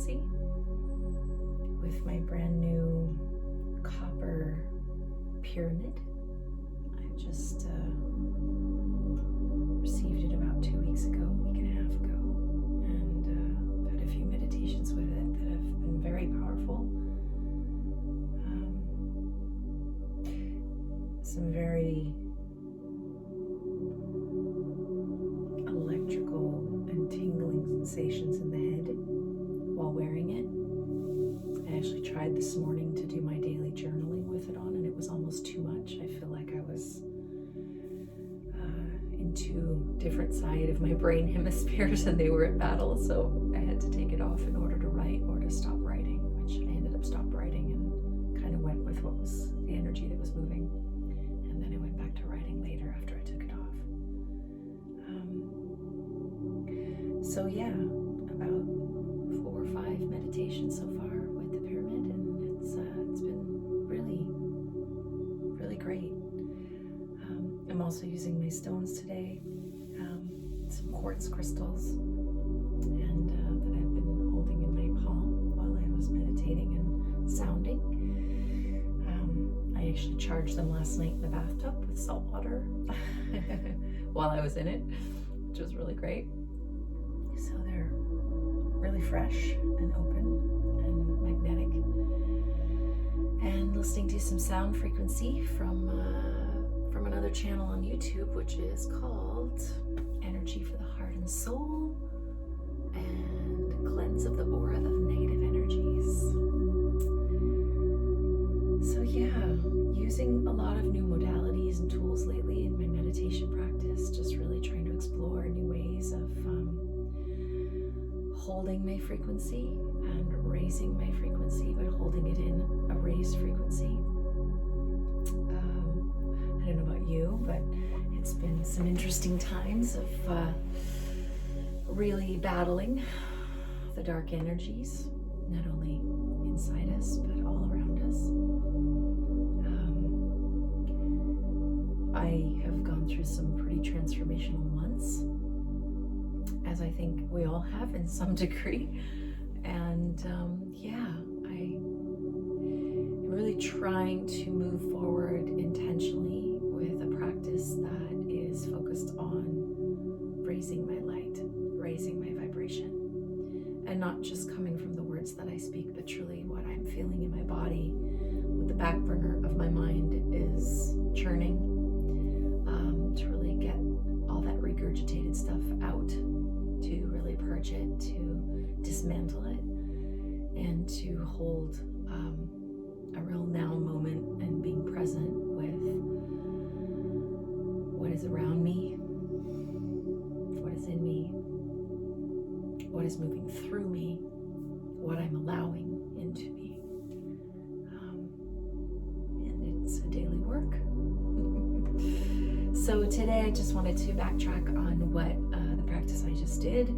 frequency with my brand new copper pyramid. I just received it about 2 weeks ago, a week and a half ago, and had a few meditations with it that have been very powerful. Some very electrical and tingling sensations in the head while wearing it. I actually tried this morning to do my daily journaling with it on, and it was almost too much. I feel like I was in two different sides of my brain hemispheres and they were at battle, so I had to take it off in order to write or to stop writing, which I ended up stopped writing and kind of went with what was the energy that was moving. And then I went back to writing later after I took it off. So yeah, about 4 or 5 meditations so far with the pyramid, and it's been really, really great. I'm also using my stones today, some quartz crystals, and that I've been holding in my palm while I was meditating and sounding. I actually charged them last night in the bathtub with salt water while I was in it, which was really great. So they're really fresh and open and magnetic. And listening to some sound frequency from another channel on YouTube, which is called Energy for the Heart and Soul and Cleanse of the Aura of Negative Energies. So yeah, using a lot of new modalities and tools lately in my meditation practice, just really trying to explore new ways of holding my frequency and raising my frequency, but holding it in a raised frequency. I don't know about you, but it's been some interesting times of really battling the dark energies, not only inside us, but all around us. I have gone through some pretty transformational months, as I think we all have in some degree. And yeah, I'm really trying to move forward intentionally with a practice that is focused on raising my light, raising my vibration, and not just coming from the words that I speak, but truly what I'm feeling in my body, what the back burner of my mind is churning, to really get all that regurgitated stuff out, to really purge it, to dismantle it, and to hold a real now moment and being present with what is around me, what is in me, what is moving through me, what I'm allowing into me. And it's a daily work. So today I just wanted to backtrack on what the practice I just did.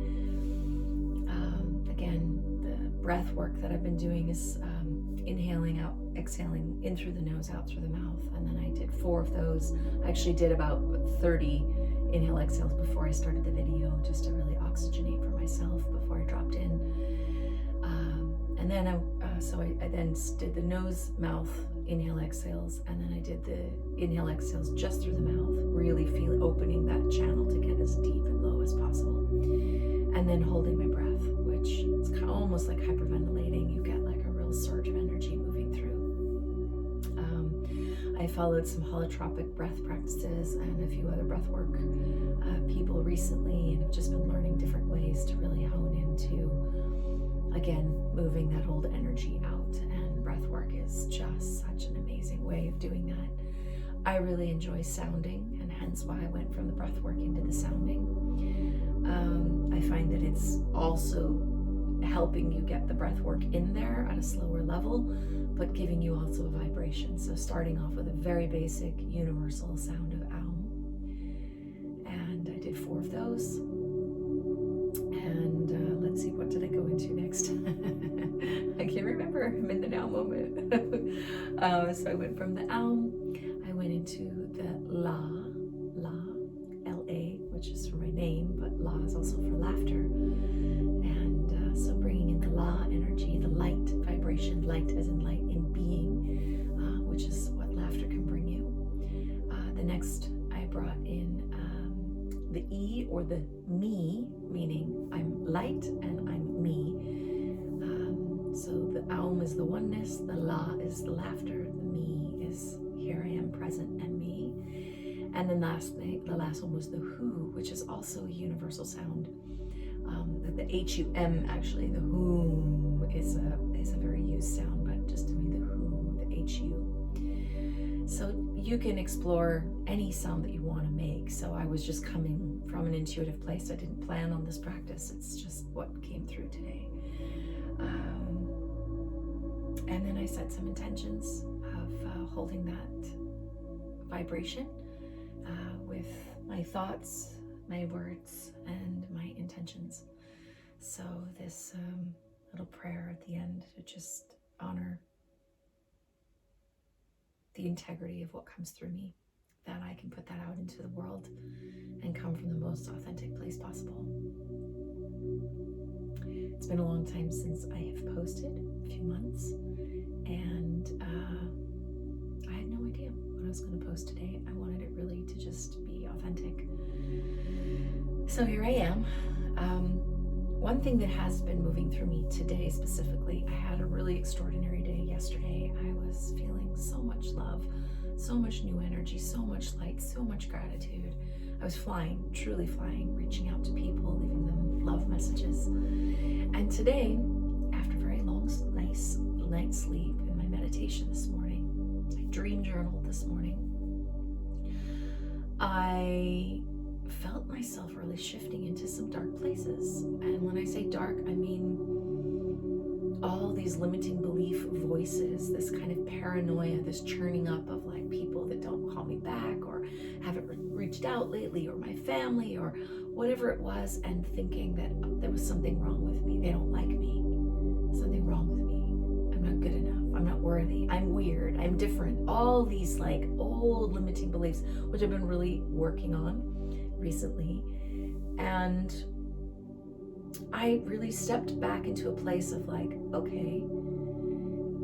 Again, the breath work that I've been doing is inhaling out, exhaling in through the nose, out through the mouth. And then I did 4 of those. I actually did about 30 inhale exhales before I started the video, just to really oxygenate for myself before I dropped in. And then I then did the nose, mouth, inhale exhales, and then I did the inhale exhales just through the mouth, really opening that channel to get as deep and low as possible. And then holding my breath, which is kind of almost like hyperventilating. You get like a real surge of energy moving through. I followed some holotropic breath practices and a few other breath work people recently, and have just been learning different ways to really hone into, again, moving that old energy out. And breath work is just such an amazing way of doing that. I really enjoy sounding, and hence why I went from the breath work into the sounding. I find that it's also helping you get the breath work in there at a slower level, but giving you also a vibration. So starting off with a very basic universal sound of Aum. And I did 4 of those. And let's see, what did I go into next? I can't remember. I'm in the now moment. So I went from the Aum, I went into the La, L-A, which is for my name, but La is also for laughter. And so bringing in the La energy and light as in light in being, which is what laughter can bring you. The next I brought in the E or the me, meaning I'm light and I'm me. So the Aum is the oneness, the La is the laughter, the me is here I am present and me. And then the last one was the Who, which is also a universal sound. The H-U-M actually, the Whom is a very used sound, but just doing the Who, the H-U. So you can explore any sound that you want to make. So I was just coming from an intuitive place. I didn't plan on this practice. It's just what came through today. And then I set some intentions of holding that vibration with my thoughts, my words, and my intentions. So this little prayer at the end to just honor the integrity of what comes through me, that I can put that out into the world and come from the most authentic place possible. It's been a long time since I have posted, a few months, and I had no idea what I was going to post today. I wanted it really to just be authentic. So here I am. One thing that has been moving through me today specifically, I had a really extraordinary day yesterday. I was feeling so much love, so much new energy, so much light, so much gratitude. I was flying, truly flying, reaching out to people, leaving them love messages. And today, after a very long, nice night's sleep and my meditation this morning, I dream journaled this morning, I felt myself really shifting into some dark places. And when I say dark, I mean all these limiting belief voices, this kind of paranoia, this churning up of like people that don't call me back or haven't reached out lately, or my family, or whatever it was, and thinking that there was something wrong with me. They don't like me. Something wrong with me. I'm not good enough. I'm not worthy. I'm weird. I'm different. All these like old limiting beliefs, which I've been really working on recently. And I really stepped back into a place of like, okay,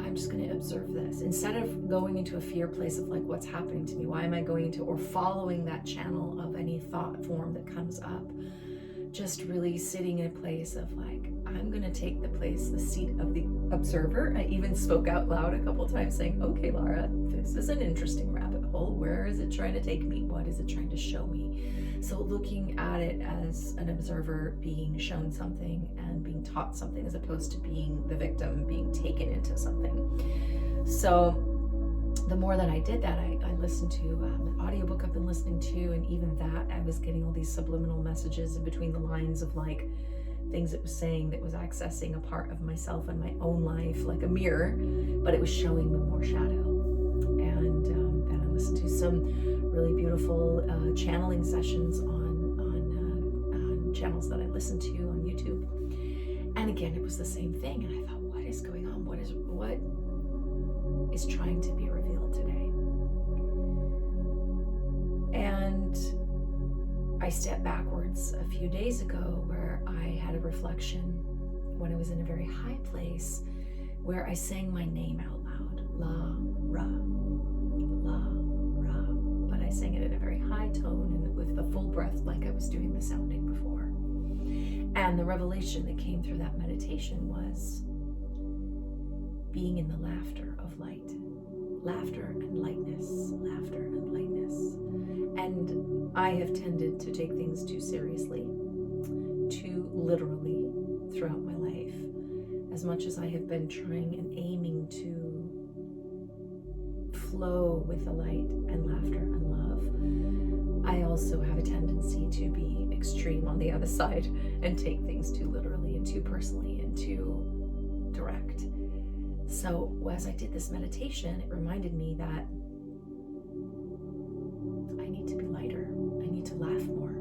I'm just going to observe this. Instead of going into a fear place of like, what's happening to me? Why am I going into, or following that channel of any thought form that comes up? Just really sitting in a place of like, I'm going to take the seat of the observer. I even spoke out loud a couple times saying, okay, Lara, this is an interesting rabbit hole. Where is it trying to take me? What is it trying to show me? So looking at it as an observer, being shown something and being taught something, as opposed to being the victim, being taken into something. So the more that I did that, I listened to an audiobook I've been listening to, and even that, I was getting all these subliminal messages in between the lines of like things it was saying that was accessing a part of myself and my own life, like a mirror, but it was showing me more shadow. And then I listened to some really beautiful channeling sessions on channels that I listened to on YouTube. And again, it was the same thing. And I thought, what is going on? What is trying to be revealed today? And I stepped backwards a few days ago where I had a reflection when I was in a very high place where I sang my name out loud. La, ra, la, ra. But I sang it in a very high tone and with a full breath like I was doing the sounding before. And the revelation that came through that meditation was being in the laughter of light. Laughter and lightness, laughter and lightness. And I have tended to take things too seriously, too literally throughout my life. As much as I have been trying and aiming to flow with the light and laughter and love, I also have a tendency to be extreme on the other side and take things too literally and too personally and too direct. So as I did this meditation, it reminded me that I need to be lighter. I need to laugh more.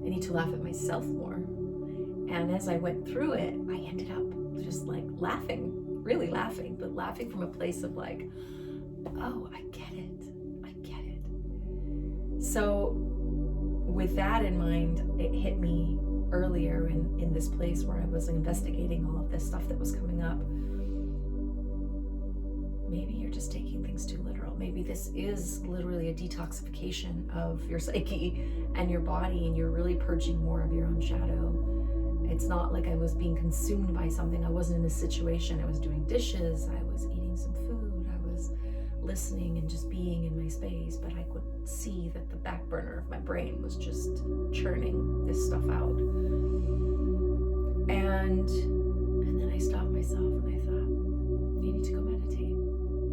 I need to laugh at myself more. And as I went through it, I ended up just like laughing, really laughing, but laughing from a place of like, oh, I get it. I get it. So with that in mind, it hit me earlier in this place where I was investigating all of this stuff that was coming up. maybe you're just taking things too literal. Maybe this is literally a detoxification of your psyche and your body, and you're really purging more of your own shadow. It's not like I was being consumed by something. I wasn't in a situation. I was doing dishes. I was eating some food. I was listening and just being in my space. But I could see that the back burner of my brain was just churning this stuff out. And then I stopped myself and I thought, you need to go meditate.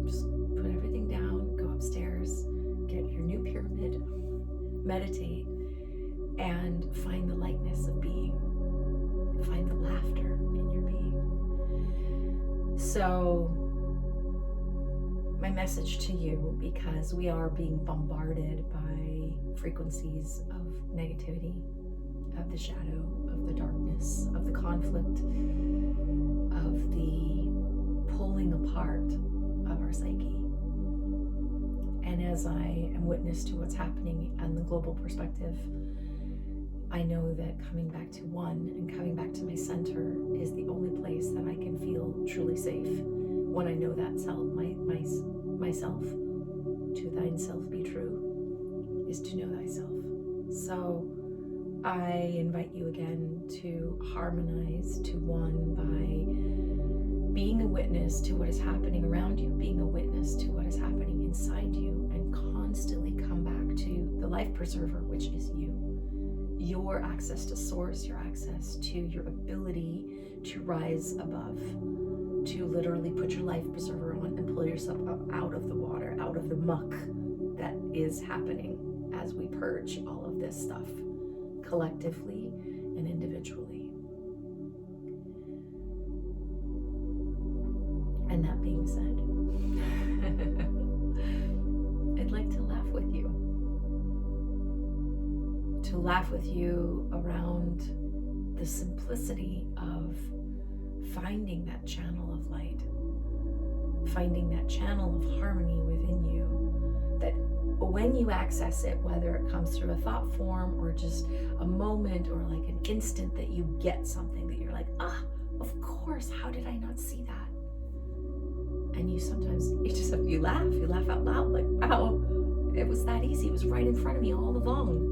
Just put everything down, go upstairs, get your new pyramid, meditate, and find the lightness of being. Find the laughter in your being. So, my message to you, because we are being bombarded by frequencies of negativity, of the shadow, of the darkness, of the conflict, of the pulling apart of our psyche. And as I am witness to what's happening on the global perspective, I know that coming back to one and coming back to my center is the only place that I can feel truly safe when I know that self, myself. To thine self be true is to know thyself. So I invite you again to harmonize to one by being a witness to what is happening around you, being a witness to what is happening inside you, and constantly come back to the life preserver, which is you. Your access to source, your access to your ability to rise above, to literally put your life preserver on and pull yourself up out of the water, out of the muck that is happening as we purge all of this stuff collectively and individually. And that being said, I'd like to laugh with you. To laugh with you around the simplicity of finding that channel of light, finding that channel of harmony within you, that when you access it, whether it comes through a thought form or just a moment or like an instant that you get something that you're like, of course, how did I not see that? And you sometimes, you laugh out loud, like, wow, it was that easy. It was right in front of me all along.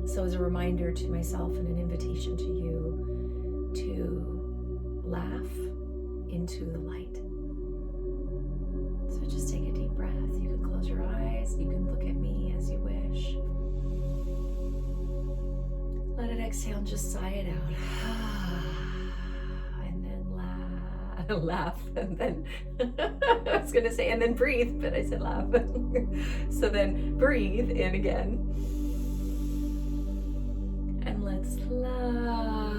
So as a reminder to myself and an invitation to you to laugh into the light. So just take a deep breath. You can close your eyes. You can look at me as you wish. Let it exhale and just sigh it out. And then laugh. And then, I was going to say, and then breathe, but I said laugh. So then breathe in again. And let's laugh.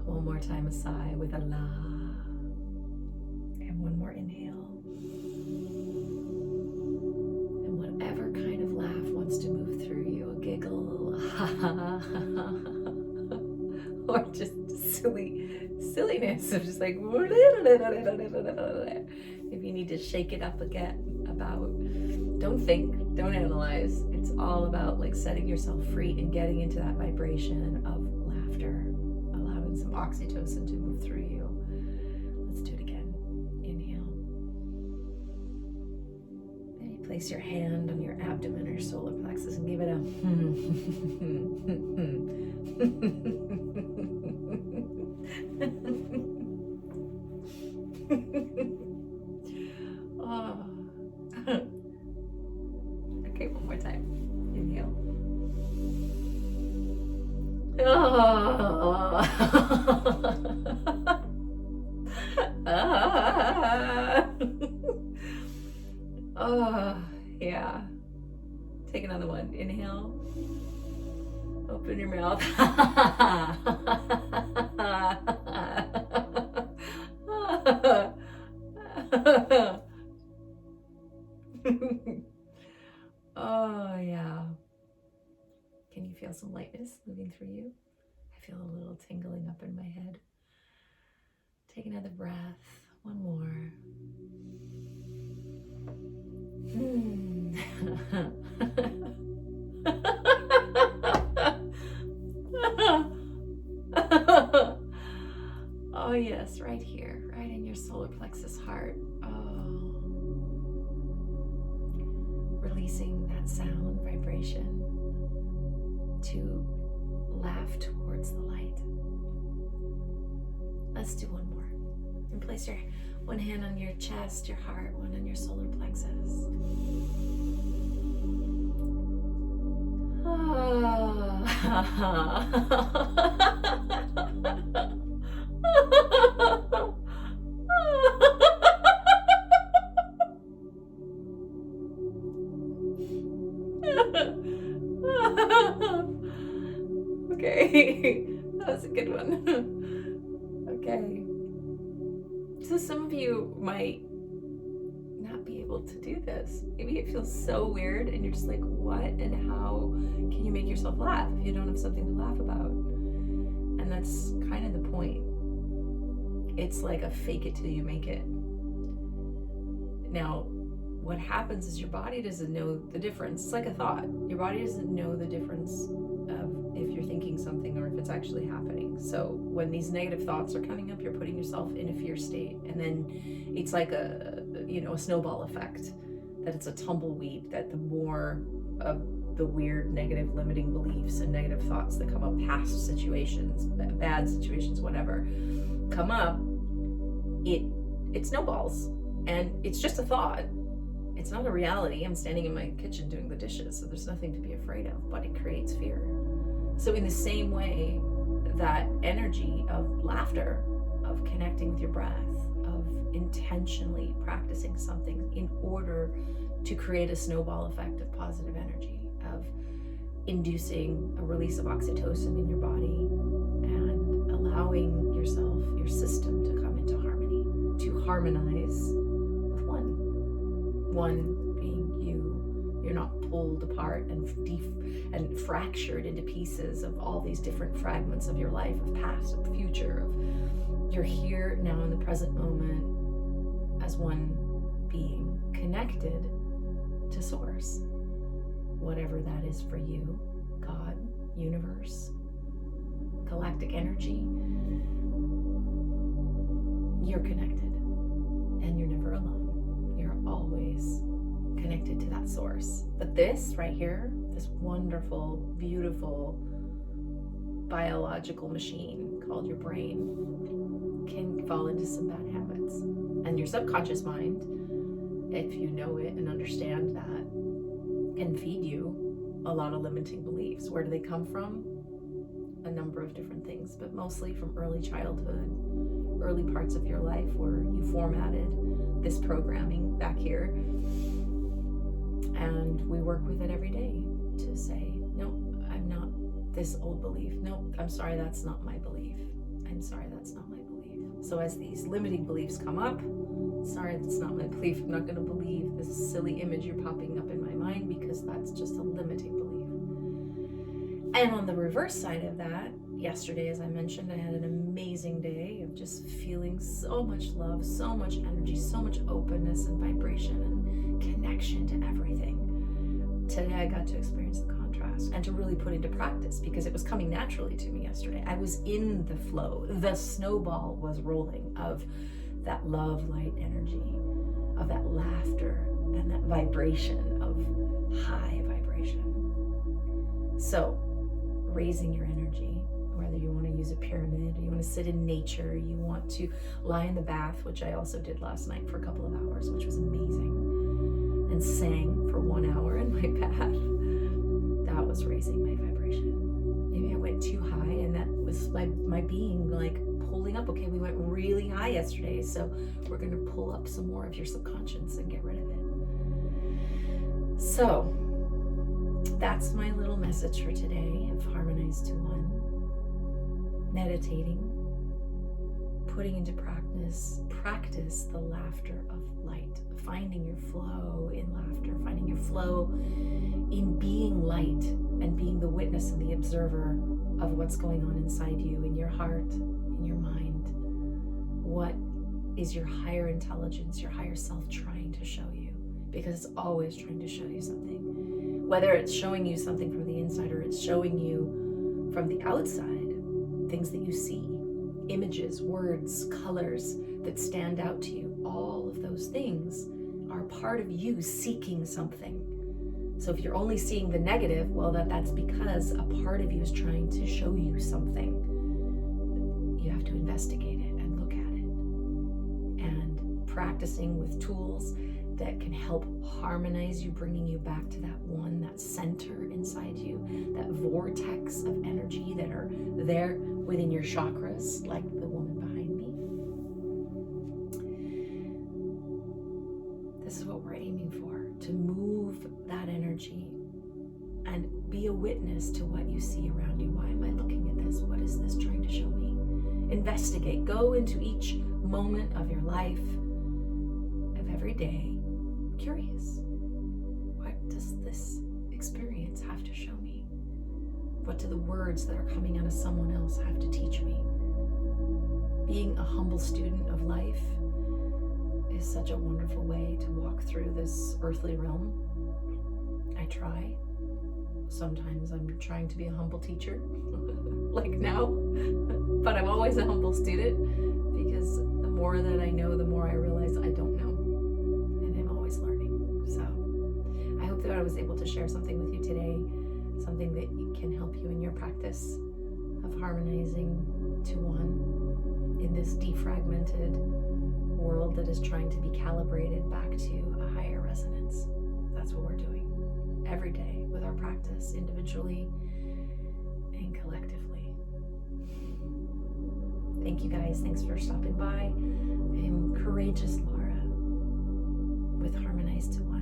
One more time, a sigh with a la. And one more inhale. And whatever kind of laugh wants to move through you, a giggle, or just silliness of just like, if you need to shake it up again about, don't think, don't analyze. It's all about like setting yourself free and getting into that vibration of laughter, allowing some oxytocin to move through you. Let's do it again. Inhale. Maybe place your hand on your abdomen or solar plexus and give it a oh. Okay, one more time. Inhale. Oh. Oh, yeah. Take another one. Inhale. Open your mouth. Oh, yeah. Can you feel some lightness moving through you? I feel a little tingling up in my head. Take another breath. One more. Oh, yes, right here, right in your solar plexus heart. Oh. Releasing that sound vibration to laugh towards the light. Let's do one more. And place your one hand on your chest, your heart, one on your solar plexus. Okay, that was a good one. Okay. So some of you might not be able to do this. Maybe it feels so weird and you're just like, what and how can you make yourself laugh if you don't have something to laugh about? And that's kind of the point. It's like a fake it till you make it. Now, what happens is your body doesn't know the difference. It's like a thought. Your body doesn't know the difference of if you're thinking something or if it's actually happening. So when these negative thoughts are coming up, you're putting yourself in a fear state, and then it's like a snowball effect, that it's a tumbleweed, that the more of the weird negative limiting beliefs and negative thoughts that come up, past situations, bad situations, whatever, come up, it snowballs, and it's just a thought. It's not a reality. I'm standing in my kitchen doing the dishes, so there's nothing to be afraid of, but it creates fear. So in the same way, that energy of laughter, of connecting with your breath, of intentionally practicing something in order to create a snowball effect of positive energy, of inducing a release of oxytocin in your body and allowing yourself, your system, to come into harmony, to harmonize with one. One being you. You're not pulled apart and fractured into pieces of all these different fragments of your life, of past, of future, of you're here now in the present moment as one being connected to source, whatever that is for you. God, universe, galactic energy. You're connected, and you're never alone. You're always connected to that source. But this right here, this wonderful, beautiful biological machine called your brain, can fall into some bad habits. And your subconscious mind, if you know it and understand that, can feed you a lot of limiting beliefs. Where do they come from? A number of different things, but mostly from early childhood, early parts of your life where you formatted this programming back here. And we work with it every day to say, no, I'm not this old belief. No, I'm sorry, that's not my belief. I'm sorry, that's not my belief. So as these limiting beliefs come up, sorry, that's not my belief. I'm not going to believe this silly image you're popping up in my mind, because that's just a limiting belief. And on the reverse side of that, yesterday, as I mentioned, I had an amazing day of just feeling so much love, so much energy, so much openness and vibration and connection to everything. Today I got to experience the contrast and to really put into practice, because it was coming naturally to me yesterday. I was in the flow. The snowball was rolling of that love, light energy, of that laughter and that vibration of high vibration. So raising your energy, whether you want to use a pyramid, or you want to sit in nature, you want to lie in the bath, which I also did last night for a couple of hours, which was amazing, and sang for 1 hour in my bath. That was raising my vibration. Maybe I went too high, and that was my being like pulling up. Okay, we went really high yesterday, so we're going to pull up some more of your subconscious and get rid of it. So that's my little message for today of Harmonize to One. Meditating, putting into practice the laughter of light, finding your flow in laughter, finding your flow in being light and being the witness and the observer of what's going on inside you, in your heart, in your mind. What is your higher intelligence, your higher self trying to show you? Because it's always trying to show you something. Whether it's showing you something from the inside or it's showing you from the outside, things that you see. images, words, colors that stand out to you. All of those things are part of you seeking something. So if you're only seeing the negative, well, that's because a part of you is trying to show you something. You have to investigate it and look at it. And practicing with tools that can help harmonize you, bringing you back to that one, that center inside you, that vortex of energy that are there within your chakras, like the woman behind me. This is what we're aiming for, to move that energy and be a witness to what you see around you. Why am I looking at this? What is this trying to show me? Investigate. Go into each moment of your life, of every day, curious. What does this experience have to show me? What do the words that are coming out of someone else have to teach me? Being a humble student of life is such a wonderful way to walk through this earthly realm. I try. Sometimes I'm trying to be a humble teacher, like now, but I'm always a humble student, because the more that I know, the more I realize I don't know, and I'm always learning. So I hope that I was able to share something with you today, something that can help you in your practice of harmonizing to one in this defragmented world that is trying to be calibrated back to a higher resonance. That's what we're doing every day with our practice, individually and collectively. Thank you guys. Thanks for stopping by. I am Courageous Laura with Harmonize to One.